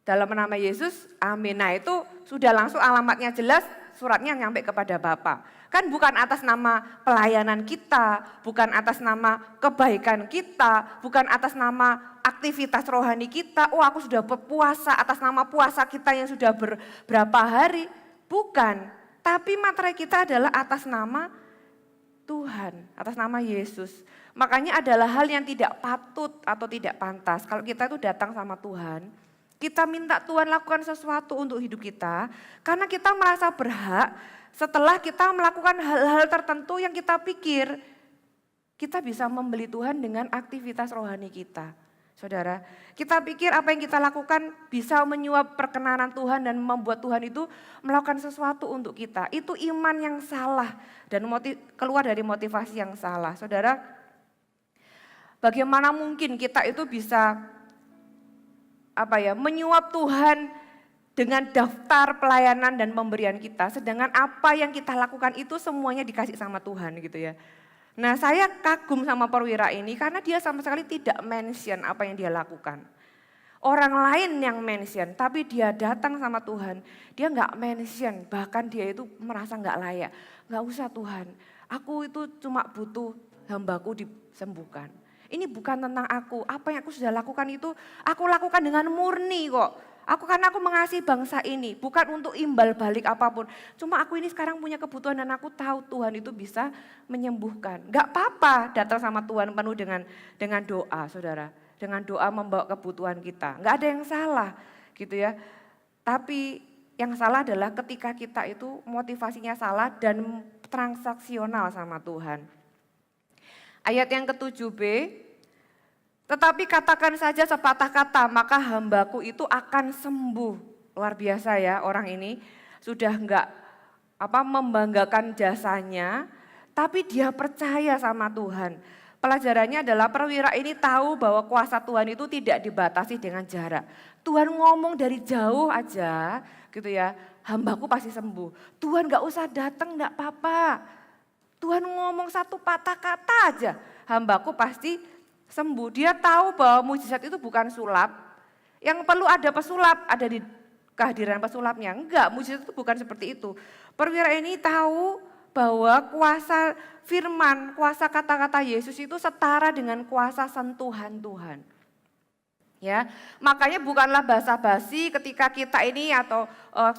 Dalam nama Yesus, amin. Nah itu sudah langsung alamatnya jelas, suratnya nyampe kepada Bapa. Kan bukan atas nama pelayanan kita, bukan atas nama kebaikan kita, bukan atas nama aktivitas rohani kita. Oh aku sudah berpuasa atas nama puasa kita yang sudah berapa hari. Bukan, tapi materai kita adalah atas nama Tuhan, atas nama Yesus. Makanya adalah hal yang tidak patut atau tidak pantas. Kalau kita itu datang sama Tuhan, Kita minta Tuhan lakukan sesuatu untuk hidup kita karena kita merasa berhak setelah kita melakukan hal-hal tertentu yang kita pikir kita bisa membeli Tuhan dengan aktivitas rohani kita. Saudara, kita pikir apa yang kita lakukan bisa menyuap perkenanan Tuhan dan membuat Tuhan itu melakukan sesuatu untuk kita. Itu iman yang salah dan keluar dari motivasi yang salah. Saudara, bagaimana mungkin kita itu bisa menyuap Tuhan dengan daftar pelayanan dan pemberian kita, sedangkan apa yang kita lakukan itu semuanya dikasih sama Tuhan gitu ya. Nah, saya kagum sama perwira ini karena dia sama sekali tidak mention apa yang dia lakukan. Orang lain yang mention, tapi dia datang sama Tuhan, dia nggak mention, bahkan dia itu merasa nggak layak. Nggak usah Tuhan, aku itu cuma butuh hambaku disembuhkan. Ini bukan tentang aku, apa yang aku sudah lakukan itu aku lakukan dengan murni kok. Karena aku mengasihi bangsa ini, bukan untuk imbal balik apapun. Cuma aku ini sekarang punya kebutuhan dan aku tahu Tuhan itu bisa menyembuhkan. Gak apa-apa datang sama Tuhan penuh dengan doa, saudara. Dengan doa membawa kebutuhan kita. Gak ada yang salah gitu ya. Tapi yang salah adalah ketika kita itu motivasinya salah dan transaksional sama Tuhan. Ayat yang ke-7b, tetapi katakan saja sepatah kata, maka hambaku itu akan sembuh. Luar biasa ya orang ini, sudah enggak membanggakan jasanya, tapi dia percaya sama Tuhan. Pelajarannya adalah perwira ini tahu bahwa kuasa Tuhan itu tidak dibatasi dengan jarak. Tuhan ngomong dari jauh aja gitu ya, hambaku pasti sembuh. Tuhan enggak usah datang, enggak apa-apa. Tuhan ngomong satu patah kata aja, hambaku pasti sembuh. Dia tahu bahwa mujizat itu bukan sulap. Yang perlu ada pesulap, ada di kehadiran pesulapnya. Enggak, mujizat itu bukan seperti itu. Perwira ini tahu bahwa kuasa firman, kuasa kata-kata Yesus itu setara dengan kuasa sentuhan Tuhan. Ya, makanya bukanlah basa-basi ketika kita ini atau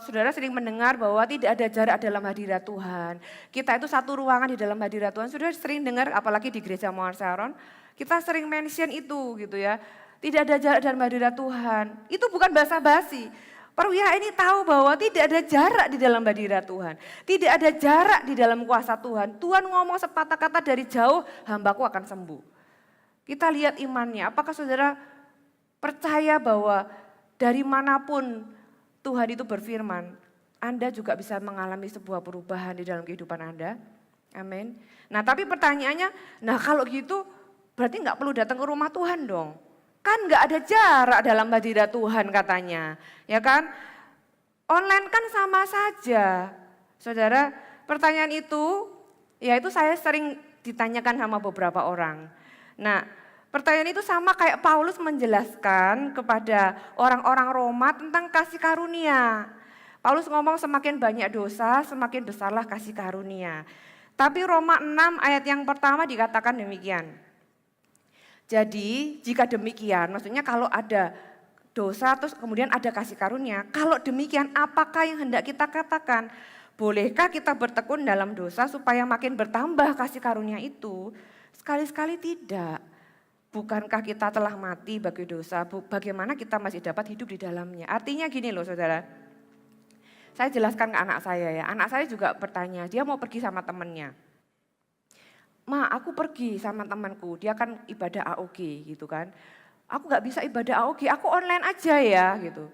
saudara sering mendengar bahwa tidak ada jarak dalam hadirat Tuhan. Kita itu satu ruangan di dalam hadirat Tuhan. Saudara sering dengar apalagi di gereja Mawar Sharon, kita sering mention itu gitu ya. Tidak ada jarak dalam hadirat Tuhan. Itu bukan basa-basi. Perwira ini tahu bahwa tidak ada jarak di dalam hadirat Tuhan. Tidak ada jarak di dalam kuasa Tuhan. Tuhan ngomong sepatah kata dari jauh, hambaku akan sembuh. Kita lihat imannya. Apakah saudara percaya bahwa dari manapun Tuhan itu berfirman, Anda juga bisa mengalami sebuah perubahan di dalam kehidupan Anda? Amin. Nah tapi pertanyaannya, nah kalau gitu berarti nggak perlu datang ke rumah Tuhan dong. Kan nggak ada jarak dalam hadirat Tuhan katanya, ya kan? Online kan sama saja. Saudara, pertanyaan itu, ya itu saya sering ditanyakan sama beberapa orang. Nah, pertanyaan itu sama kayak Paulus menjelaskan kepada orang-orang Roma tentang kasih karunia. Paulus ngomong semakin banyak dosa, semakin besarlah kasih karunia. Tapi Roma 6 ayat yang pertama dikatakan demikian. Jadi jika demikian, maksudnya kalau ada dosa terus kemudian ada kasih karunia. Kalau demikian apakah yang hendak kita katakan? Bolehkah kita bertekun dalam dosa supaya makin bertambah kasih karunia itu? Sekali-sekali tidak. Bukankah kita telah mati bagi dosa? Bagaimana kita masih dapat hidup di dalamnya? Artinya gini loh saudara. Saya jelaskan ke anak saya ya. Anak saya juga bertanya, dia mau pergi sama temannya. Ma, aku pergi sama temanku, dia kan ibadah AOG gitu kan. Aku gak bisa ibadah AOG, aku online aja ya gitu.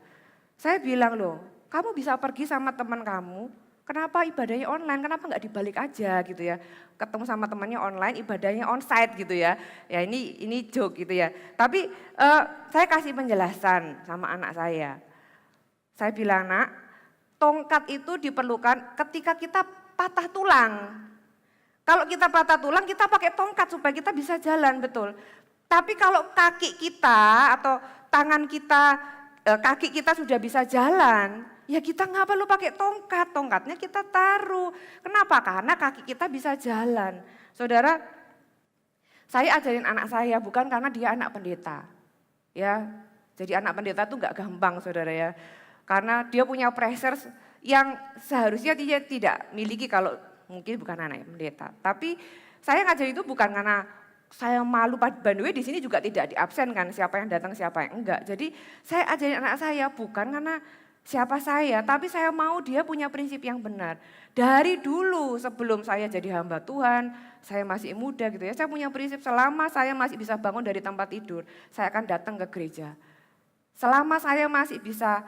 Saya bilang loh, kamu bisa pergi sama teman kamu, kenapa ibadahnya online, kenapa gak dibalik aja gitu ya. Ketemu sama temannya online, ibadahnya onsite gitu ya. Ya ini joke gitu ya. Tapi saya kasih penjelasan sama anak saya. Saya bilang, nak, tongkat itu diperlukan ketika kita patah tulang. Kalau kita patah tulang, kita pakai tongkat supaya kita bisa jalan, betul. Tapi kalau kaki kita atau tangan kita, kaki kita sudah bisa jalan, ya kita nggak perlu pakai tongkat, tongkatnya kita taruh. Kenapa? Karena kaki kita bisa jalan. Saudara, saya ajarin anak saya bukan karena dia anak pendeta. Ya, jadi anak pendeta itu nggak gampang, saudara ya. Karena dia punya pressure yang seharusnya dia tidak miliki kalau mungkin bukan anak pendeta. Tapi saya ngajar itu bukan karena saya malu, by the way di sini juga tidak diabsenkan siapa yang datang siapa yang enggak. Jadi saya ajarin anak saya bukan karena siapa saya, tapi saya mau dia punya prinsip yang benar. Dari dulu sebelum saya jadi hamba Tuhan, saya masih muda gitu ya, saya punya prinsip selama saya masih bisa bangun dari tempat tidur, saya akan datang ke gereja. Selama saya masih bisa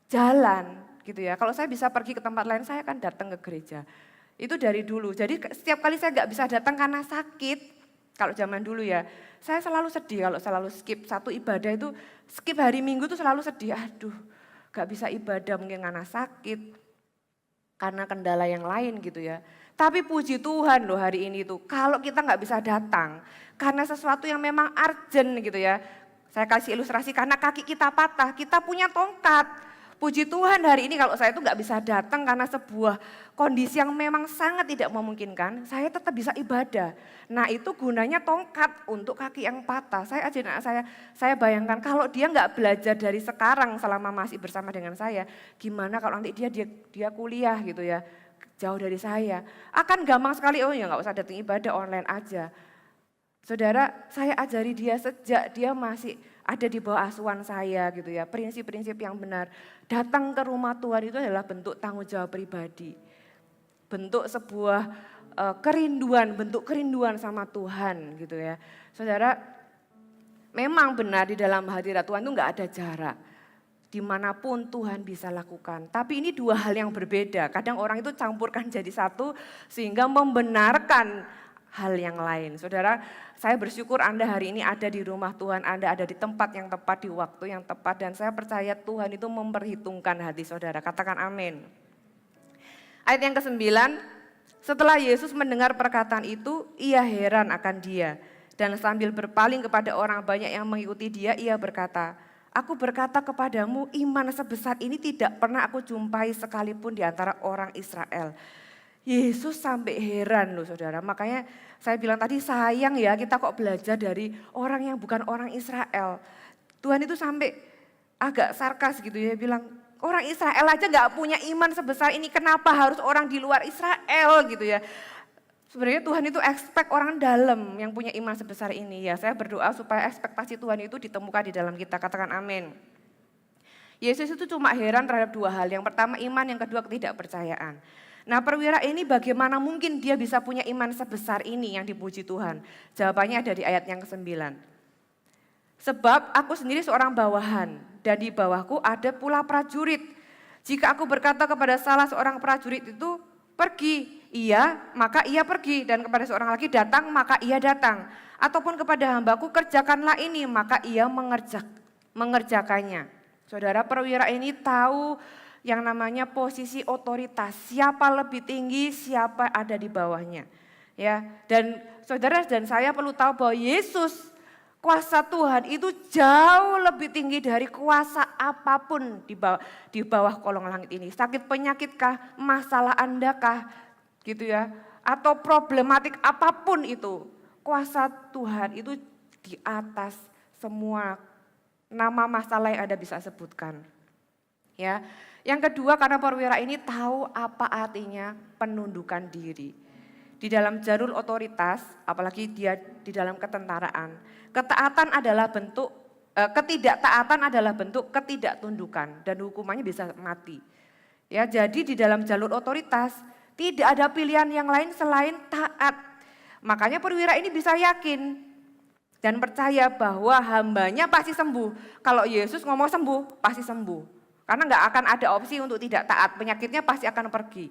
jalan gitu ya, kalau saya bisa pergi ke tempat lain saya akan datang ke gereja. Itu dari dulu, jadi setiap kali saya nggak bisa datang karena sakit, kalau zaman dulu ya, saya selalu sedih kalau selalu skip satu ibadah itu, skip hari Minggu tuh selalu sedih, aduh gak bisa ibadah mungkin karena sakit, karena kendala yang lain gitu ya. Tapi puji Tuhan loh hari ini tuh, kalau kita gak bisa datang karena sesuatu yang memang urgent gitu ya. Saya kasih ilustrasi karena kaki kita patah, kita punya tongkat. Puji Tuhan hari ini kalau saya itu gak bisa datang karena sebuah kondisi yang memang sangat tidak memungkinkan, saya tetap bisa ibadah. Nah itu gunanya tongkat untuk kaki yang patah. Saya ajarin anak saya bayangkan kalau dia gak belajar dari sekarang selama masih bersama dengan saya, gimana kalau nanti dia kuliah gitu ya, jauh dari saya. Akan gampang sekali, oh ya gak usah datang ibadah online aja. Saudara, saya ajari dia sejak dia masih ada di bawah asuhan saya gitu ya, prinsip-prinsip yang benar. Datang ke rumah Tuhan itu adalah bentuk tanggung jawab pribadi. Bentuk sebuah bentuk kerinduan sama Tuhan gitu ya. Saudara, memang benar di dalam hadirat Tuhan itu enggak ada jarak. Dimanapun Tuhan bisa lakukan. Tapi ini dua hal yang berbeda. Kadang orang itu campurkan jadi satu sehingga membenarkan hal yang lain. Saudara, saya bersyukur Anda hari ini ada di rumah Tuhan, Anda ada di tempat yang tepat, di waktu yang tepat. Dan saya percaya Tuhan itu memperhitungkan hati saudara. Katakan amin. Ayat yang ke-9, setelah Yesus mendengar perkataan itu, ia heran akan dia. Dan sambil berpaling kepada orang banyak yang mengikuti dia, ia berkata, aku berkata kepadamu, iman sebesar ini tidak pernah aku jumpai sekalipun di antara orang Israel. Yesus sampai heran loh saudara, makanya saya bilang tadi sayang ya kita kok belajar dari orang yang bukan orang Israel. Tuhan itu sampai agak sarkas gitu ya, bilang orang Israel aja gak punya iman sebesar ini, kenapa harus orang di luar Israel gitu ya. Sebenarnya Tuhan itu expect orang dalam yang punya iman sebesar ini ya. Saya berdoa supaya ekspektasi Tuhan itu ditemukan di dalam kita, katakan amin. Yesus itu cuma heran terhadap dua hal, yang pertama iman, yang kedua ketidakpercayaan. Nah perwira ini bagaimana mungkin dia bisa punya iman sebesar ini yang dipuji Tuhan? Jawabannya ada di ayat yang ke-9. Sebab aku sendiri seorang bawahan dan di bawahku ada pula prajurit. Jika aku berkata kepada salah seorang prajurit itu pergi, maka ia pergi. Dan kepada seorang lagi datang, maka ia datang. Ataupun kepada hambaku kerjakanlah ini, maka ia mengerjakannya. Saudara perwira ini tahu yang namanya posisi otoritas, siapa lebih tinggi, siapa ada di bawahnya. Ya, dan saudara dan saya perlu tahu bahwa Yesus, kuasa Tuhan itu jauh lebih tinggi dari kuasa apapun di bawah kolong langit ini. Sakit penyakitkah, masalah Andakah, gitu ya, atau problematik apapun itu, kuasa Tuhan itu di atas semua nama masalah yang Anda bisa sebutkan. Ya. Yang kedua karena perwira ini tahu apa artinya penundukan diri. Di dalam jalur otoritas, apalagi dia di dalam ketentaraan, ketidaktaatan adalah bentuk ketidaktundukan dan hukumannya bisa mati. Ya, jadi di dalam jalur otoritas tidak ada pilihan yang lain selain taat. Makanya perwira ini bisa yakin dan percaya bahwa hambanya pasti sembuh. Kalau Yesus ngomong sembuh, pasti sembuh. Karena nggak akan ada opsi untuk tidak taat, penyakitnya pasti akan pergi.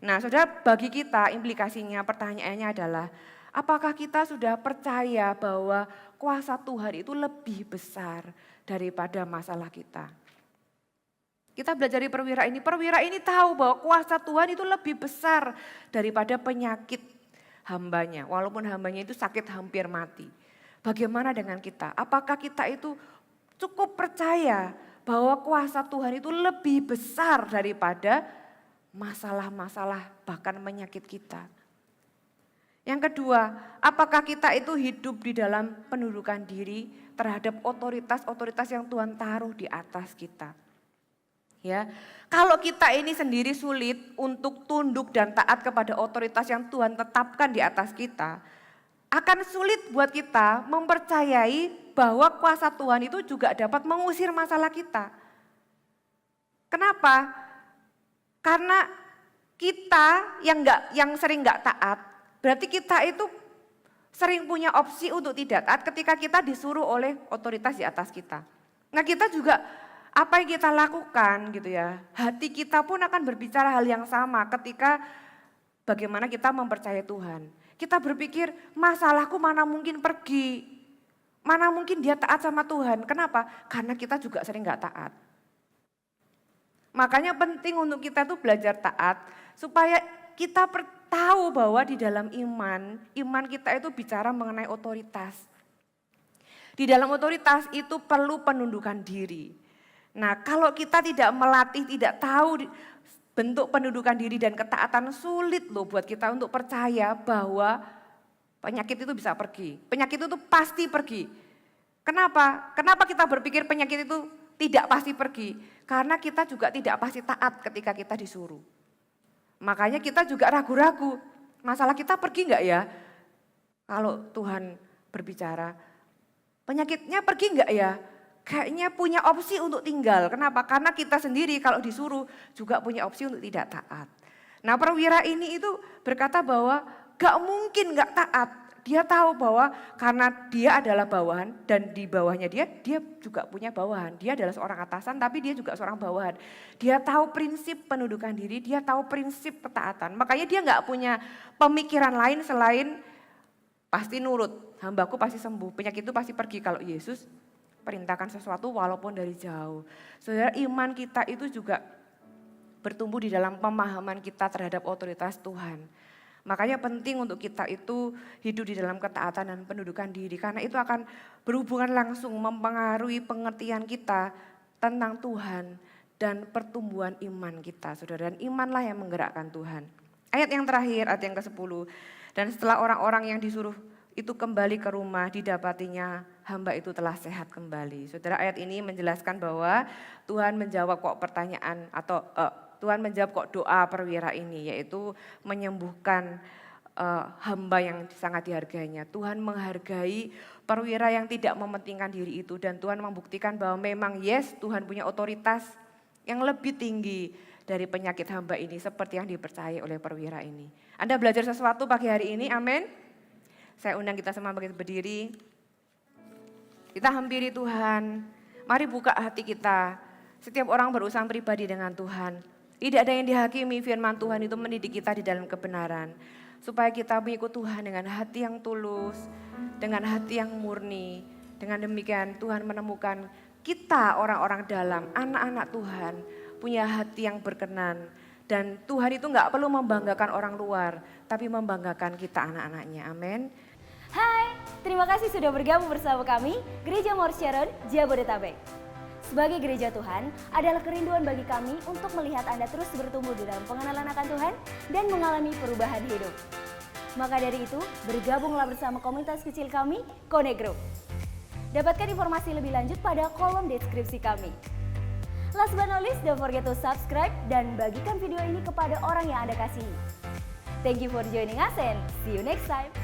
Nah saudara, bagi kita implikasinya, pertanyaannya adalah, apakah kita sudah percaya bahwa kuasa Tuhan itu lebih besar daripada masalah kita? Kita belajar dari perwira ini tahu bahwa kuasa Tuhan itu lebih besar daripada penyakit hambanya. Walaupun hambanya itu sakit hampir mati. Bagaimana dengan kita? Apakah kita itu cukup percaya bahwa kuasa Tuhan itu lebih besar daripada masalah-masalah bahkan penyakit kita? Yang kedua, apakah kita itu hidup di dalam pendudukan diri terhadap otoritas-otoritas yang Tuhan taruh di atas kita? Ya, kalau kita ini sendiri sulit untuk tunduk dan taat kepada otoritas yang Tuhan tetapkan di atas kita, akan sulit buat kita mempercayai bahwa kuasa Tuhan itu juga dapat mengusir masalah kita. Kenapa? Karena kita yang sering nggak taat, berarti kita itu sering punya opsi untuk tidak taat ketika kita disuruh oleh otoritas di atas kita. Nah kita juga apa yang kita lakukan gitu ya, hati kita pun akan berbicara hal yang sama ketika bagaimana kita mempercayai Tuhan. Kita berpikir masalahku mana mungkin pergi, mana mungkin dia taat sama Tuhan. Kenapa? Karena kita juga sering gak taat. Makanya penting untuk kita tuh belajar taat supaya kita tahu bahwa di dalam iman kita itu bicara mengenai otoritas. Di dalam otoritas itu perlu penundukan diri. Nah kalau kita tidak melatih, tidak tahu bentuk pendudukan diri dan ketaatan, sulit loh buat kita untuk percaya bahwa penyakit itu bisa pergi. Penyakit itu pasti pergi. Kenapa? Kenapa kita berpikir penyakit itu tidak pasti pergi? Karena kita juga tidak pasti taat ketika kita disuruh. Makanya kita juga ragu-ragu, masalah kita pergi enggak ya? Kalau Tuhan berbicara, penyakitnya pergi enggak ya? Kayaknya punya opsi untuk tinggal. Kenapa? Karena kita sendiri kalau disuruh juga punya opsi untuk tidak taat. Nah perwira ini itu berkata bahwa gak mungkin gak taat. Dia tahu bahwa karena dia adalah bawahan dan di bawahnya dia juga punya bawahan. Dia adalah seorang atasan tapi dia juga seorang bawahan. Dia tahu prinsip pendudukan diri, dia tahu prinsip ketaatan. Makanya dia gak punya pemikiran lain selain pasti nurut. Hambaku pasti sembuh, penyakit itu pasti pergi kalau Yesus perintahkan sesuatu walaupun dari jauh. Saudara, iman kita itu juga bertumbuh di dalam pemahaman kita terhadap otoritas Tuhan. Makanya penting untuk kita itu hidup di dalam ketaatan dan pendudukan diri. Karena itu akan berhubungan langsung mempengaruhi pengertian kita tentang Tuhan dan pertumbuhan iman kita. Saudara, dan imanlah yang menggerakkan Tuhan. Ayat yang terakhir, ayat yang ke-10. Dan setelah orang-orang yang disuruh itu kembali ke rumah, didapatinya hamba itu telah sehat kembali. Saudara, ayat ini menjelaskan bahwa Tuhan menjawab kok pertanyaan atau Tuhan menjawab kok doa perwira ini, yaitu menyembuhkan hamba yang sangat dihargainya. Tuhan menghargai perwira yang tidak mementingkan diri itu dan Tuhan membuktikan bahwa memang yes, Tuhan punya otoritas yang lebih tinggi dari penyakit hamba ini seperti yang dipercayai oleh perwira ini. Anda belajar sesuatu pagi hari ini, amin. Saya undang kita semua berdiri. Kita hampiri Tuhan. Mari buka hati kita. Setiap orang berurusan pribadi dengan Tuhan. Tidak ada yang dihakimi, firman Tuhan itu mendidik kita di dalam kebenaran. Supaya kita mengikut Tuhan dengan hati yang tulus, dengan hati yang murni. Dengan demikian Tuhan menemukan kita orang-orang dalam, anak-anak Tuhan. Punya hati yang berkenan. Dan Tuhan itu gak perlu membanggakan orang luar, tapi membanggakan kita anak-anaknya. Amin. Hai, terima kasih sudah bergabung bersama kami, Gereja Mount Sharon, Jabodetabek. Sebagai gereja Tuhan, adalah kerinduan bagi kami untuk melihat Anda terus bertumbuh di dalam pengenalan akan Tuhan dan mengalami perubahan hidup. Maka dari itu, bergabunglah bersama komunitas kecil kami, Connect Group. Dapatkan informasi lebih lanjut pada kolom deskripsi kami. Last but not least, don't forget to subscribe dan bagikan video ini kepada orang yang Anda kasihi. Thank you for joining us and see you next time.